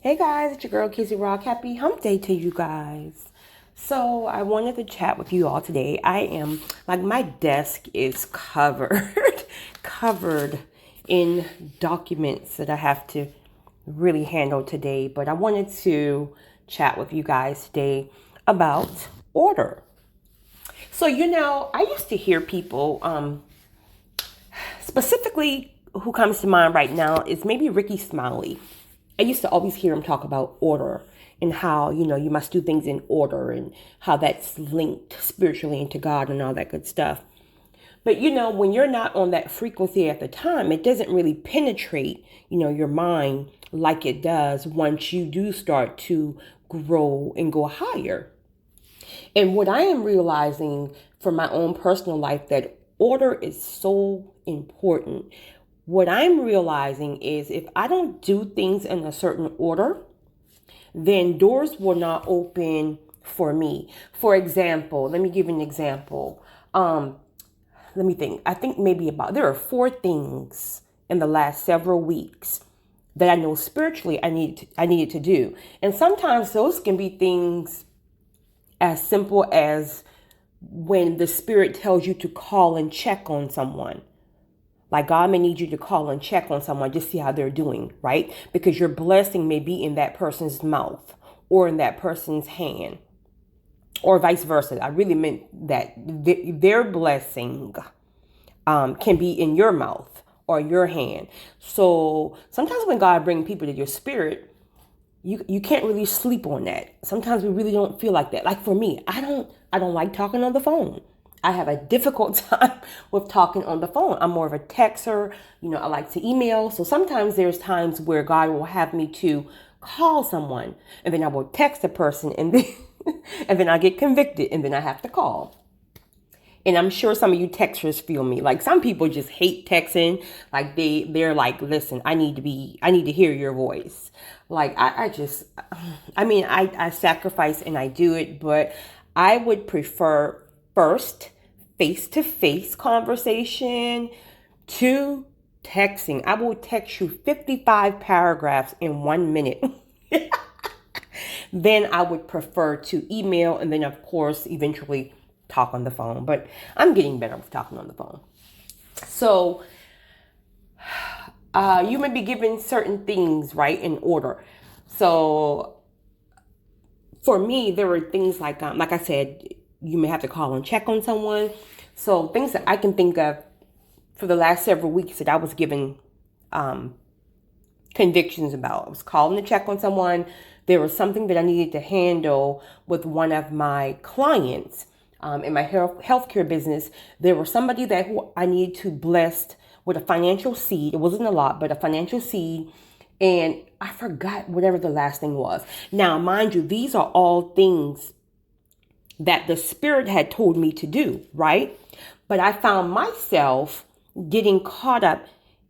Hey guys, it's your girl Kizzy Rock. Happy hump day to you guys. So I wanted to chat with you all today. My desk is covered, covered in documents that I have to really handle today. But I wanted to chat with you guys today about order. So, I used to hear people, specifically who comes to mind right now is maybe Ricky Smiley. I used to always hear him talk about order and how, you must do things in order and how that's linked spiritually into God and all that good stuff. But, when you're not on that frequency at the time, it doesn't really penetrate, your mind like it does once you do start to grow and go higher. And what I am realizing for my own personal life that order is so important. What I'm realizing is if I don't do things in a certain order, then doors will not open for me. For example, let me give you an example. Let me think. I think there are 4 things in the last several weeks that I know spiritually I needed to do. And sometimes those can be things as simple as when the spirit tells you to call and check on someone. Like God may need you to call and check on someone, just see how they're doing, right? Because your blessing may be in that person's mouth or in that person's hand or vice versa. I really meant that their blessing can be in your mouth or your hand. So sometimes when God brings people to your spirit, you can't really sleep on that. Sometimes we really don't feel like that. Like for me, I don't like talking on the phone. I have a difficult time with talking on the phone. I'm more of a texter. I like to email. So sometimes there's times where God will have me to call someone and then I will text a person and then and then I get convicted and then I have to call. And I'm sure some of you texters feel me. Like some people just hate texting. Like they're like, listen, I need to hear your voice. Like I sacrifice and I do it, but I would prefer first face-to-face conversation to texting. I will text you 55 paragraphs in 1 minute. Then I would prefer to email and then of course eventually talk on the phone, but I'm getting better with talking on the phone. So you may be given certain things, right, in order. So for me, there were things like I said, you may have to call and check on someone. So things that I can think of for the last several weeks that I was given convictions about. I was calling to check on someone. There was something that I needed to handle with one of my clients. In my healthcare business, there was somebody who I needed to bless with a financial seed. It wasn't a lot, but a financial seed. And I forgot whatever the last thing was. Now, mind you, these are all things that the Spirit had told me to do, right? But I found myself getting caught up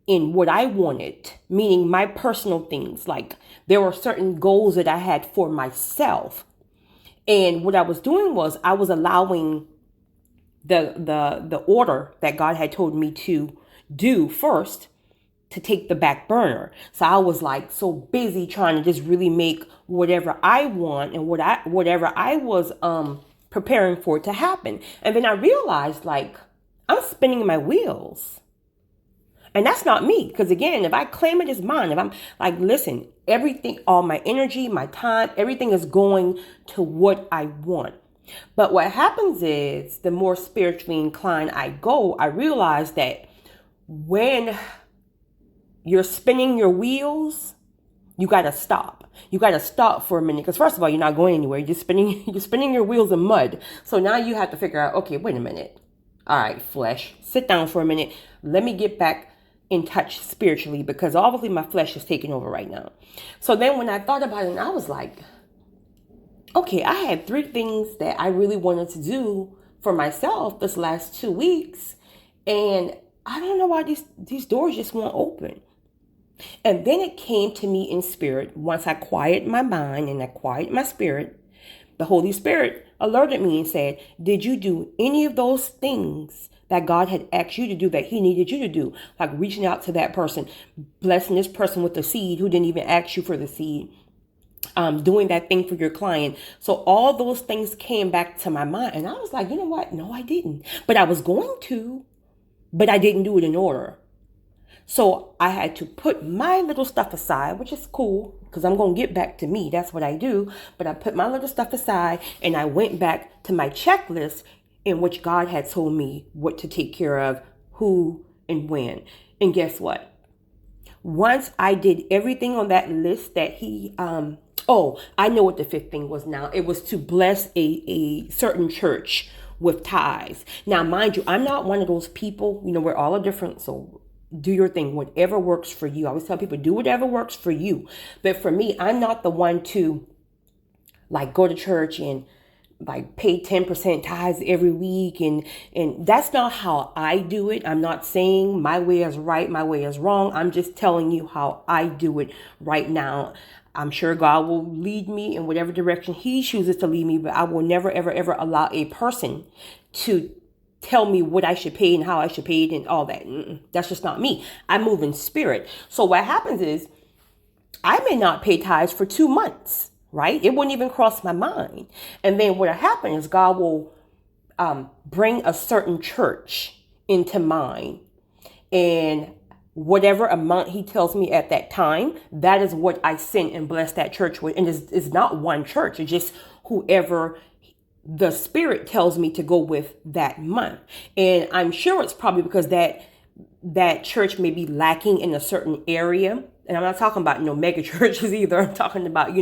in what I wanted, meaning my personal things. Like there were certain goals that I had for myself. And what I was doing was I was allowing the order that God had told me to do first to take the back burner. So I was like so busy trying to just really make whatever I want and whatever I was preparing for it to happen. And then I realized like I'm spinning my wheels. And that's not me. Because again, if I claim it as mine, if I'm like, listen, everything, all my energy, my time, everything is going to what I want. But what happens is the more spiritually inclined I go, I realize that when you're spinning your wheels, you got to stop. You got to stop for a minute. Because first of all, you're not going anywhere. You're spinning your wheels in mud. So now you have to figure out, okay, wait a minute. All right, flesh, sit down for a minute. Let me get back in touch spiritually because obviously my flesh is taking over right now. So then when I thought about it, I was like, okay, I had 3 things that I really wanted to do for myself this last 2 weeks. And I don't know why these doors just won't open. And then it came to me in spirit. Once I quieted my mind and I quieted my spirit, the Holy Spirit alerted me and said, did you do any of those things that God had asked you to do that he needed you to do? Like reaching out to that person, blessing this person with the seed who didn't even ask you for the seed. doing that thing for your client. So all those things came back to my mind. And I was like, you know what? No, I didn't. But I was going to, but I didn't do it in order. So I had to put my little stuff aside, which is cool because I'm going to get back to me. That's what I do. But I put my little stuff aside and I went back to my checklist in which God had told me what to take care of, who and when. And guess what? Once I did everything on that list that I know what the fifth thing was now. It was to bless a certain church with tithes. Now, mind you, I'm not one of those people, we're all different. So do your thing, whatever works for you. I always tell people, do whatever works for you. But for me, I'm not the one to like go to church and like pay 10% tithes every week. And that's not how I do it. I'm not saying my way is right, my way is wrong. I'm just telling you how I do it right now. I'm sure God will lead me in whatever direction he chooses to lead me, but I will never, ever, ever allow a person to tell me what I should pay and how I should pay it and all that. That's just not me. I move in spirit. So what happens is I may not pay tithes for 2 months, right? It wouldn't even cross my mind. And then what happens is God will bring a certain church into mind, and whatever amount he tells me at that time, that is what I send and bless that church with. And it's not one church. It's just whoever the Spirit tells me to go with that month. And I'm sure it's probably because that church may be lacking in a certain area. And I'm not talking about, mega churches either. I'm talking about,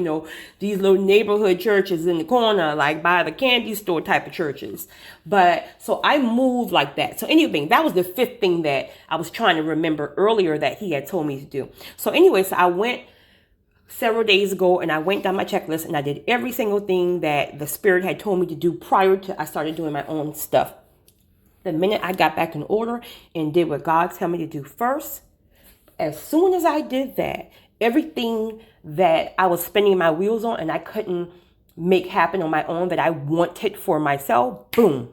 these little neighborhood churches in the corner, like by the candy store type of churches. But so I move like that. So anyway, that was the fifth thing that I was trying to remember earlier that he had told me to do. So anyway, so I went several days ago and I went down my checklist and I did every single thing that the Spirit had told me to do prior to I started doing my own stuff. The minute I got back in order and did what God told me to do first, as soon as I did that, everything that I was spinning my wheels on and I couldn't make happen on my own that I wanted for myself, boom.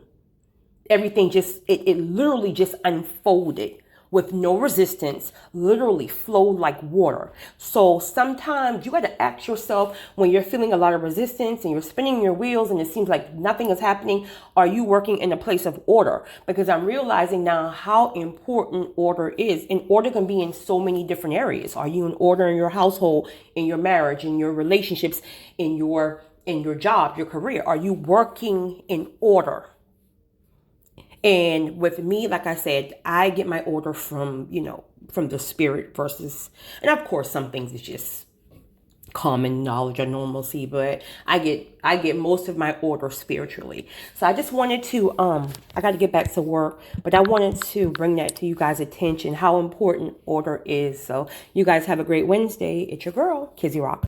Everything it literally just unfolded with no resistance, literally flowed like water. So sometimes you got to ask yourself, when you're feeling a lot of resistance and you're spinning your wheels and it seems like nothing is happening, are you working in a place of order? Because I'm realizing now how important order is. And order can be in so many different areas. Are you in order in your household, in your marriage, in your relationships, in your job, your career? Are you working in order? And with me, like I said, I get my order from, from the Spirit versus, and of course, some things is just common knowledge or normalcy, but I get most of my order spiritually. So I just wanted to, I got to get back to work, but I wanted to bring that to you guys' attention, how important order is. So you guys have a great Wednesday. It's your girl, Kizzy Rock.